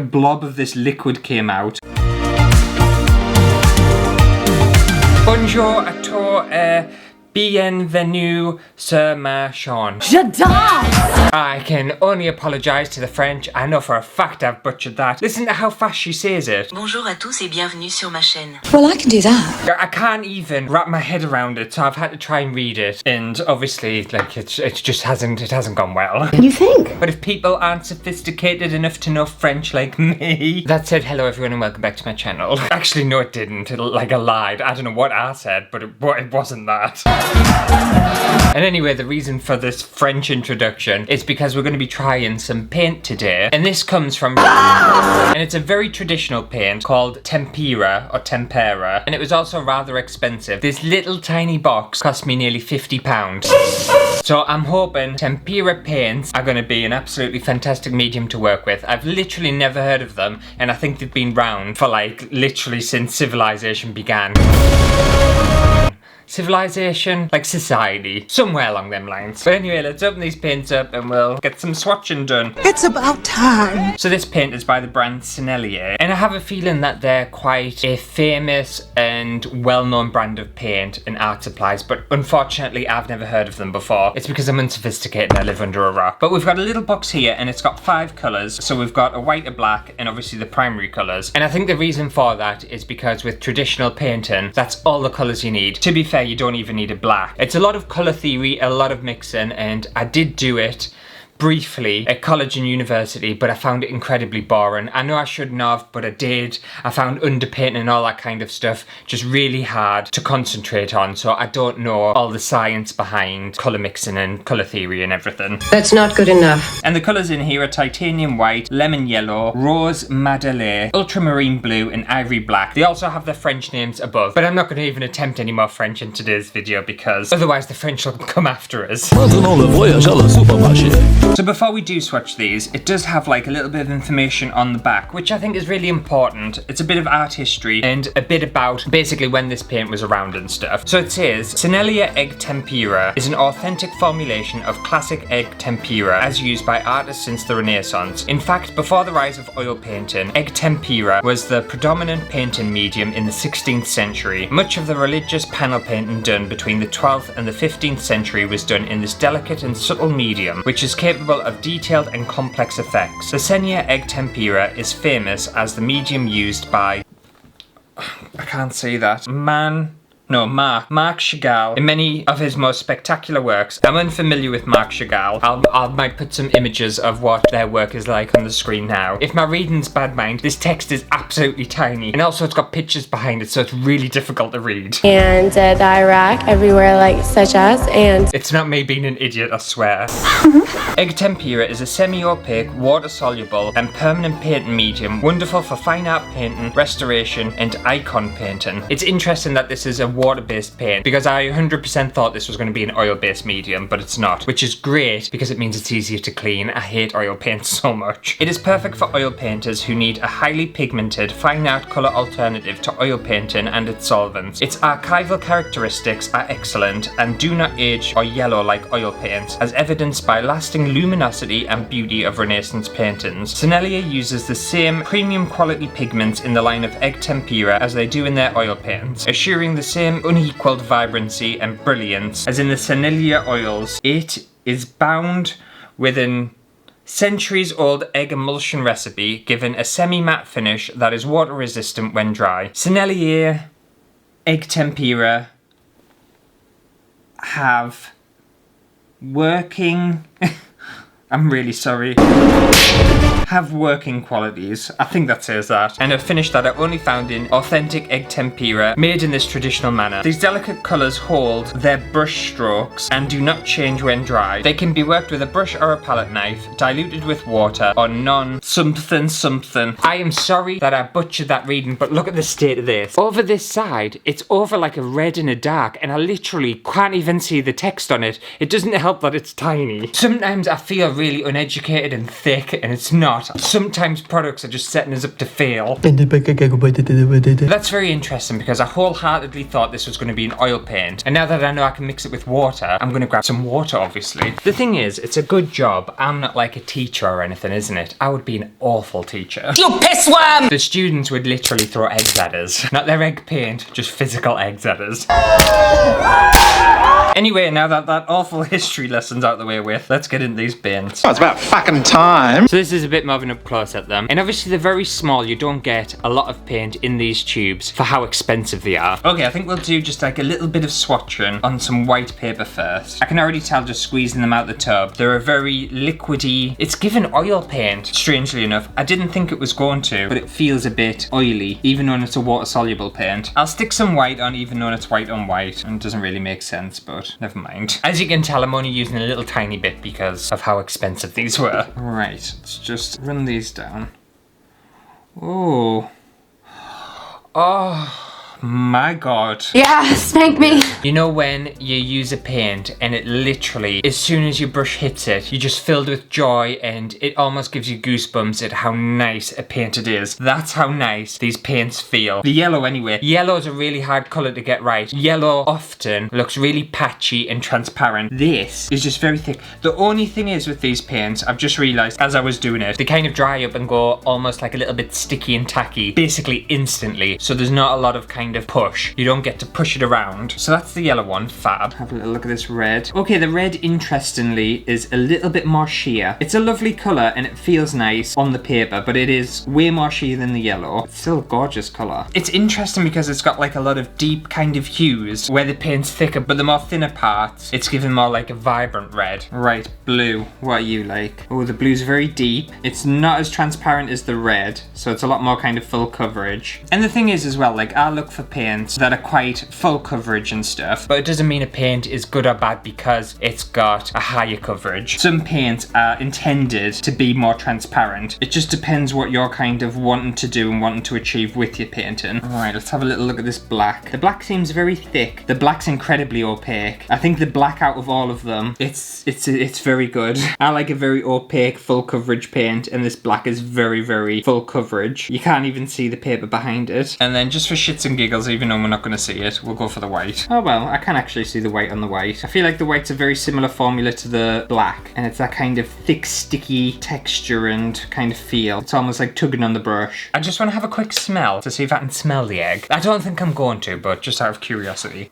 a blob of this liquid came out. Bonjour à toi, bienvenue sur ma chaîne. J'adore! I can only apologise to the French. I know for a fact I've butchered that. Listen to how fast she says it. Bonjour à tous et bienvenue sur ma chaîne. Well, I can do that. I can't even wrap my head around it, so I've had to try and read it. And obviously, like, it just hasn't gone well. You think? But if people aren't sophisticated enough to know French like me... That said, hello everyone and welcome back to my channel. Actually, no it didn't. Like, I lied. I don't know what I said, but it wasn't that. And anyway, the reason for this French introduction is because we're going to be trying some paint today. And this comes from... And it's a very traditional paint called Tempera or Tempera. And it was also rather expensive. This little tiny box cost me nearly £50. So I'm hoping Tempera paints are going to be an absolutely fantastic medium to work with. I've literally never heard of them. And I think they've been round for like literally since civilization began. Civilization? Like society. Somewhere along them lines. But anyway, let's open these paints up and we'll get some swatching done. It's about time. So this paint is by the brand Sennelier. And I have a feeling that they're quite a famous and well-known brand of paint and art supplies. But unfortunately, I've never heard of them before. It's because I'm unsophisticated and I live under a rock. But we've got a little box here and it's got 5 colours. So we've got a white, a black, and obviously the primary colours. And I think the reason for that is because with traditional painting, that's all the colours you need. To be fair, you don't even need a black. It's a lot of colour theory, a lot of mixing, and I did do it briefly at college and university, but I found it incredibly boring. I know I shouldn't have, but I did. I found underpainting and all that kind of stuff just really hard to concentrate on, so I don't know all the science behind colour mixing and colour theory and everything. That's not good enough. And the colours in here are titanium white, lemon yellow, rose madeleine, ultramarine blue, and ivory black. They also have their French names above, but I'm not going to even attempt any more French in today's video because otherwise the French will come after us. So before we do swatch these, it does have like a little bit of information on the back, which I think is really important. It's a bit of art history and a bit about basically when this paint was around and stuff. So it says, Sennelier egg tempera is an authentic formulation of classic egg tempera as used by artists since the Renaissance. In fact, before the rise of oil painting, egg tempera was the predominant painting medium in the 16th century. Much of the religious panel painting done between the 12th and the 15th century was done in this delicate and subtle medium, which is capable of detailed and complex effects. The Sennelier egg tempera is famous as the medium used by... I can't say that. Marc Chagall in many of his most spectacular works. I'm unfamiliar with Marc Chagall. I might put some images of what their work is like on the screen now. If my reading's bad, mind, this text is absolutely tiny. And also it's got pictures behind it, so it's really difficult to read. And the Iraq everywhere, like such as, and it's not me being an idiot, I swear. Egg tempera is a semi-opaque, water-soluble and permanent painting medium, wonderful for fine art painting, restoration and icon painting. It's interesting that this is a water-based paint because I 100% thought this was going to be an oil-based medium, but it's not, which is great because it means it's easier to clean. I hate oil paint so much. It is perfect for oil painters who need a highly pigmented, fine art colour alternative to oil painting and its solvents. Its archival characteristics are excellent and do not age or yellow like oil paints, as evidenced by lasting luminosity and beauty of Renaissance paintings. Sennelier uses the same premium quality pigments in the line of egg tempera as they do in their oil paints, assuring the same unequaled vibrancy and brilliance as in the Sennelier oils. It is bound with an centuries-old egg emulsion recipe, given a semi-matte finish that is water resistant when dry. Sennelier egg tempera have working... I'm really sorry. Have working qualities. I think that says that. And a finish that I only found in authentic egg tempera made in this traditional manner. These delicate colours hold their brush strokes and do not change when dry. They can be worked with a brush or a palette knife, diluted with water or something. I am sorry that I butchered that reading, but look at the state of this. Over this side, it's over like a red and a dark, and I literally can't even see the text on it. It doesn't help that it's tiny. Sometimes I feel really uneducated and thick, and it's not. not. Sometimes products are just setting us up to fail. That's very interesting because I wholeheartedly thought this was going to be an oil paint. And now that I know I can mix it with water, I'm going to grab some water, obviously. The thing is, it's a good job. I'm not like a teacher or anything, isn't it? I would be an awful teacher. You pissworm! The students would literally throw eggs at us. Not their egg paint, just physical eggs at us. Anyway, now that that awful history lesson's out the way with, let's get into these paints. Oh, it's about fucking time. So this is a bit more of an up close at them. And obviously they're very small. You don't get a lot of paint in these tubes for how expensive they are. Okay, I think we'll do just like a little bit of swatching on some white paper first. I can already tell just squeezing them out the tub. They're a very liquidy, it's given oil paint, strangely enough. I didn't think it was going to, but it feels a bit oily, even though it's a water soluble paint. I'll stick some white on even though it's white on white. And it doesn't really make sense, but never mind. As you can tell, I'm only using a little tiny bit because of how expensive these were. Right, let's just run these down. Oh. Oh. My God. Yeah, spank me. You know when you use a paint and it literally, as soon as your brush hits it, you're just filled with joy and it almost gives you goosebumps at how nice a paint it is. That's how nice these paints feel. The yellow anyway. Yellow is a really hard colour to get right. Yellow often looks really patchy and transparent. This is just very thick. The only thing is with these paints, I've just realised as I was doing it, they kind of dry up and go almost like a little bit sticky and tacky, basically instantly. So there's not a lot of kind of push. You don't get to push it around. So that's the yellow one, fab. Have a little look at this red. Okay, the red, interestingly, is a little bit more sheer. It's a lovely colour and it feels nice on the paper, but it is way more sheer than the yellow. It's still a gorgeous colour. It's interesting because it's got like a lot of deep kind of hues where the paint's thicker, but the more thinner parts, it's given more like a vibrant red. Right, blue. What are you like? Oh, the blue's very deep. It's not as transparent as the red, so it's a lot more kind of full coverage. And the thing is as well, like I look for paints that are quite full coverage and stuff, but it doesn't mean a paint is good or bad because it's got a higher coverage. Some paints are intended to be more transparent. It just depends what you're kind of wanting to do and wanting to achieve with your painting. Alright, let's have a little look at this black. The black seems very thick. The black's incredibly opaque. I think the black out of all of them, it's very good. I like a very opaque full coverage paint, and this black is very, very full coverage. You can't even see the paper behind it. And then just for shits and giggles, even though we're not going to see it, we'll go for the white. Oh well, I can actually see the white on the white. I feel like the white's a very similar formula to the black, and it's that kind of thick, sticky texture and kind of feel. It's almost like tugging on the brush. I just want to have a quick smell to see if I can smell the egg. I don't think I'm going to, but just out of curiosity.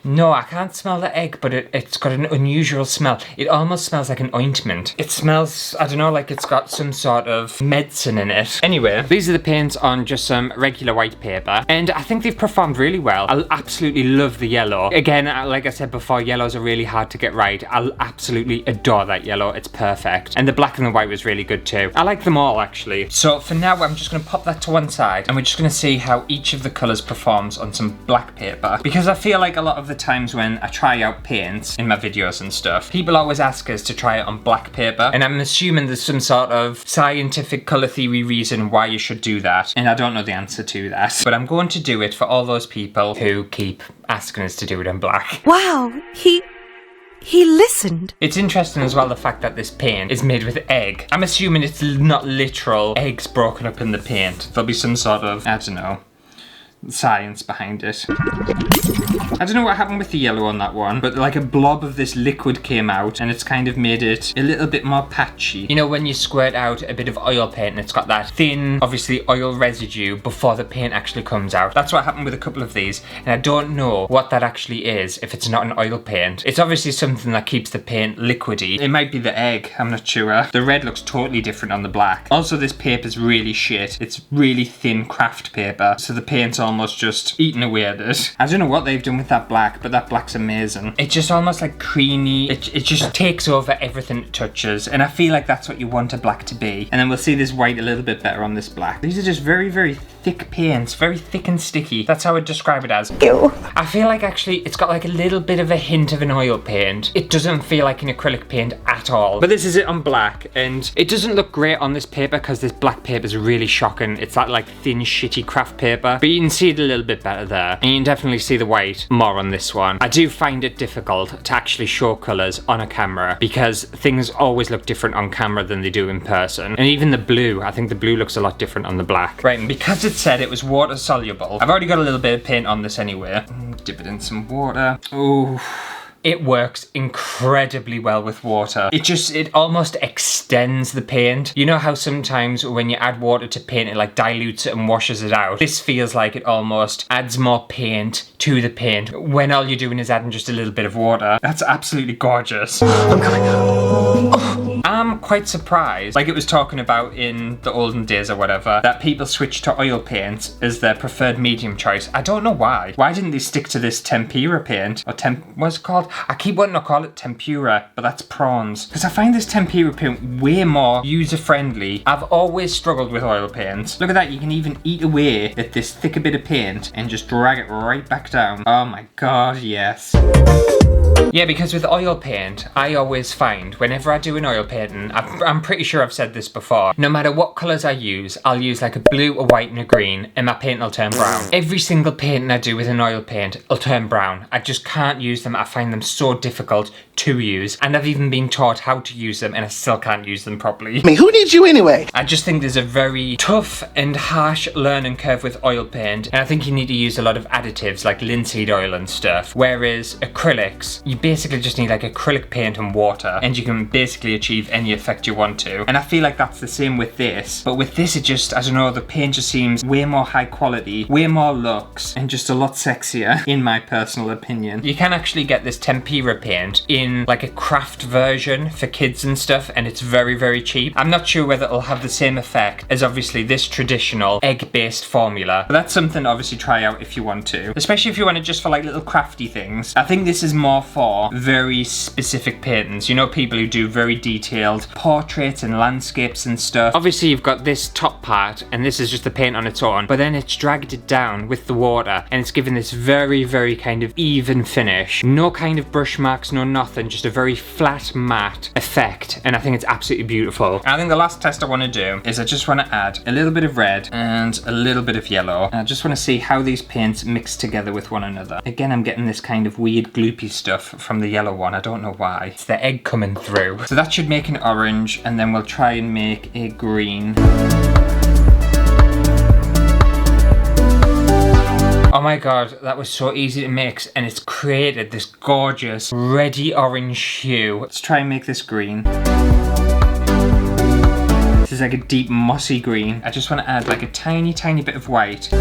No, I can't smell the egg, but it's got an unusual smell. It almost smells like an ointment. It smells, I don't know, like it's got some sort of medicine in it. Anyway, these are the paints on just some regular white paper, and I think they've performed really well. I absolutely love the yellow. Again, like I said before, yellows are really hard to get right. I absolutely adore that yellow. It's perfect. And the black and the white was really good too. I like them all, actually. So for now, I'm just going to pop that to one side, and we're just going to see how each of the colours performs on some black paper, because I feel like a lot of the times when I try out paints in my videos and stuff, people always ask us to try it on black paper, and I'm assuming there's some sort of scientific colour theory reason why you should do that, and I don't know the answer to that, but I'm going to do it for all those people who keep asking us to do it on black. Wow, he listened. It's interesting as well the fact that this paint is made with egg. I'm assuming it's not literal eggs broken up in the paint. There'll be some sort of, I don't know, science behind it. I don't know what happened with the yellow on that one, but like a blob of this liquid came out and it's kind of made it a little bit more patchy. You know when you squirt out a bit of oil paint and it's got that thin, obviously oil residue before the paint actually comes out? That's what happened with a couple of these, and I don't know what that actually is if it's not an oil paint. It's obviously something that keeps the paint liquidy. It might be the egg, I'm not sure. The red looks totally different on the black. Also, this paper's really shit. It's really thin craft paper, so the paint's almost just eating away at it. I don't know what they've done with that black, but that black's amazing. It's just almost like creamy. It just takes over everything it touches, and I feel like that's what you want a black to be. And then we'll see this white a little bit better on this black. These are just very, very thick paint, very thick and sticky. That's how I'd describe it as. Ew. I feel like actually it's got like a little bit of a hint of an oil paint. It doesn't feel like an acrylic paint at all. But this is it on black, and it doesn't look great on this paper because this black paper is really shocking. It's that like thin, shitty craft paper. But you can see it a little bit better there. And you can definitely see the white more on this one. I do find it difficult to actually show colours on a camera because things always look different on camera than they do in person. And even the blue, I think the blue looks a lot different on the black. Right, and because it said it was water soluble, I've already got a little bit of paint on this anyway. Dip it in some water. Ooh. It works incredibly well with water. It almost extends the paint. You know how sometimes when you add water to paint, it like dilutes it and washes it out? This feels like it almost adds more paint to the paint when all you're doing is adding just a little bit of water. That's absolutely gorgeous. I'm coming. I'm quite surprised, like it was talking about in the olden days or whatever, that people switched to oil paint as their preferred medium choice. I don't know why. Why didn't they stick to this tempera paint? Or what's it called? I keep wanting to call it tempura, but that's prawns. Because I find this tempera paint way more user-friendly. I've always struggled with oil paints. Look at that, you can even eat away at this thicker bit of paint and just drag it right back down. Oh my god, yes. Yeah, because with oil paint, I always find whenever I do an oil painting, I'm pretty sure I've said this before, no matter what colours I use, I'll use like a blue, a white and a green, and my paint will turn brown. Every single painting I do with an oil paint will turn brown. I just can't use them. I find them so difficult to use, and I've even been taught how to use them and I still can't use them properly. I mean, who needs you anyway? I just think there's a very tough and harsh learning curve with oil paint, and I think you need to use a lot of additives like linseed oil and stuff, whereas acrylics, you basically just need like acrylic paint and water and you can basically achieve any effect you want to. And I feel like that's the same with this, but with this it just, I don't know, the paint just seems way more high quality, way more luxe, and just a lot sexier in my personal opinion. You can actually get this tempera paint in like a craft version for kids and stuff, and it's very, very cheap. I'm not sure whether it'll have the same effect as obviously this traditional egg-based formula, but that's something to obviously try out if you want to, especially if you want it just for like little crafty things. I think this is more for very specific paintings, you know, people who do very detailed portraits and landscapes and stuff. Obviously you've got this top part and this is just the paint on its own, but then it's dragged it down with the water and it's given this very, very kind of even finish. No kind of brush marks, no nothing, just a very flat matte effect, and I think it's absolutely beautiful. I think the last test I want to do is I just want to add a little bit of red and a little bit of yellow, and I just want to see how these paints mix together with one another. Again, I'm getting this kind of weird gloopy stuff from the yellow one. I don't know why. It's the egg coming through. So that should make an orange, and then we'll try and make a green. Oh my god, that was so easy to mix, and it's created this gorgeous reddy orange hue. Let's try and make this green. This is like a deep mossy green. I just want to add like a tiny, tiny bit of white.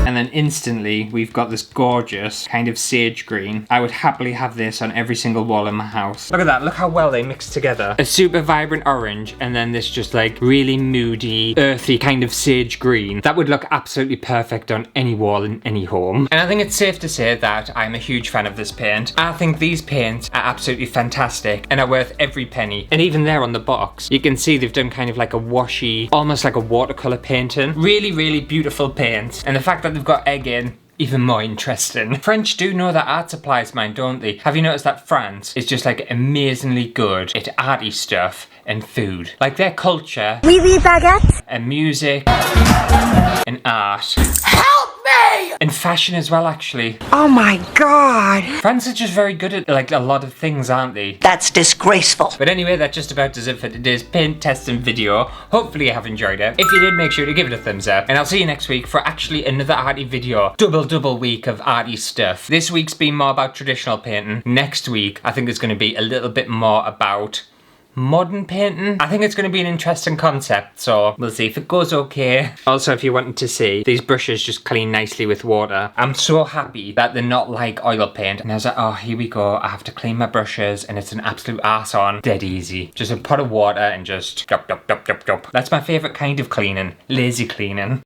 And then instantly, we've got this gorgeous kind of sage green. I would happily have this on every single wall in my house. Look at that, look how well they mix together. A super vibrant orange, and then this just like really moody, earthy kind of sage green. That would look absolutely perfect on any wall in any home. And I think it's safe to say that I'm a huge fan of this paint. I think these paints are absolutely fantastic and are worth every penny. And even there on the box, you can see they've done kind of like a washy, almost like a watercolor painting. Really, really beautiful paints. And the fact that they've got egg in, even more interesting. French do know that art supplies mine, don't they? Have you noticed that France is just like amazingly good at arty stuff and food? Like their culture, baguette. and music, and art. Help me! And fashion as well, actually. Oh my god. France is just very good at like a lot of things, aren't they? That's disgraceful. But anyway, that just about does it for today's paint testing video. Hopefully you have enjoyed it. If you did, make sure to give it a thumbs up. And I'll see you next week for actually another arty video. Double week of arty stuff. This week's been more about traditional painting. Next week, I think it's going to be a little bit more about modern painting. I think it's going to be an interesting concept, so we'll see if it goes okay. Also, if you wanted to see, these brushes just clean nicely with water. I'm so happy that they're not like oil paint. And I was like, oh, here we go. I have to clean my brushes and it's an absolute arse on. Dead easy. Just a pot of water and just yup. That's my favourite kind of cleaning. Lazy cleaning.